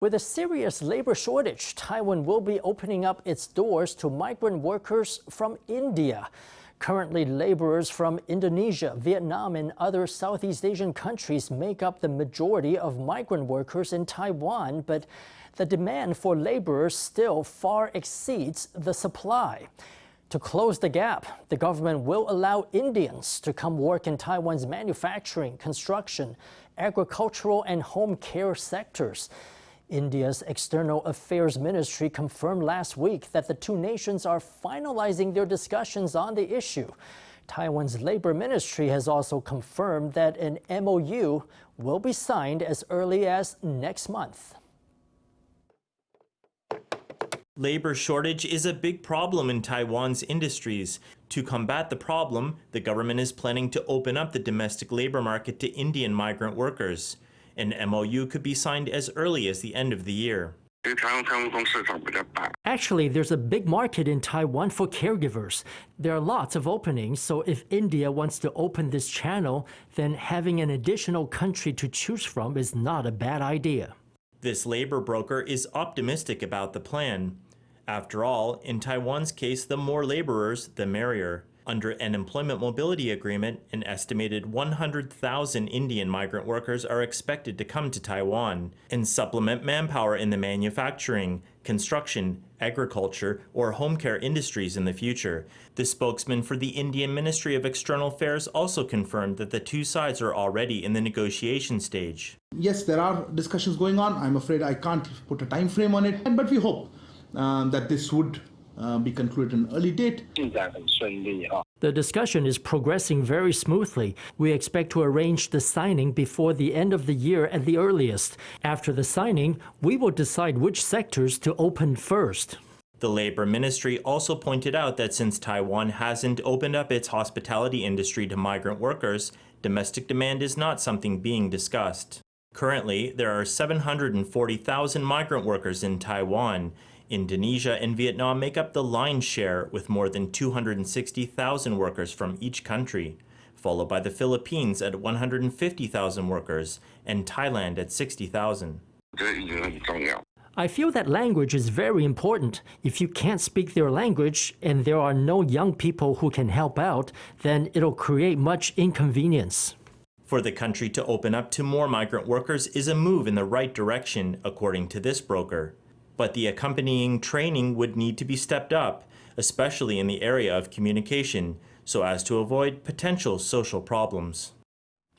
With a serious labor shortage, Taiwan will be opening up its doors to migrant workers from India. Currently, laborers from Indonesia, Vietnam, and other Southeast Asian countries make up the majority of migrant workers in Taiwan, but the demand for laborers still far exceeds the supply. To close the gap, the government will allow Indians to come work in Taiwan's manufacturing, construction, agricultural, and home care sectors. India's External Affairs Ministry confirmed last week that the two nations are finalizing their discussions on the issue. Taiwan's Labor Ministry has also confirmed that an MOU will be signed as early as next month. Labor shortage is a big problem in Taiwan's industries. To combat the problem, the government is planning to open up the domestic labor market to Indian migrant workers. An MOU could be signed as early as the end of the year. Actually, there's a big market in Taiwan for caregivers. There are lots of openings, so if India wants to open this channel, then having an additional country to choose from is not a bad idea. This labor broker is optimistic about the plan. After all, in Taiwan's case, the more laborers, the merrier. Under an employment mobility agreement, an estimated 100,000 Indian migrant workers are expected to come to Taiwan and supplement manpower in the manufacturing, construction, agriculture, or home care industries in the future. The spokesman for the Indian Ministry of External Affairs also confirmed that the two sides are already in the negotiation stage. Yes, there are discussions going on. I'm afraid I can't put a time frame on it, but we hope that this would be concluded in an early date. The discussion is progressing very smoothly. We expect to arrange the signing before the end of the year at the earliest. After the signing, we will decide which sectors to open first. The Labor Ministry also pointed out that since Taiwan hasn't opened up its hospitality industry to migrant workers, domestic demand is not something being discussed. Currently, there are 740,000 migrant workers in Taiwan. Indonesia and Vietnam make up the lion's share with more than 260,000 workers from each country, followed by the Philippines at 150,000 workers and Thailand at 60,000. I feel that language is very important. If you can't speak their language and there are no young people who can help out, then it'll create much inconvenience. For the country to open up to more migrant workers is a move in the right direction, according to this broker. But the accompanying training would need to be stepped up, especially in the area of communication, so as to avoid potential social problems.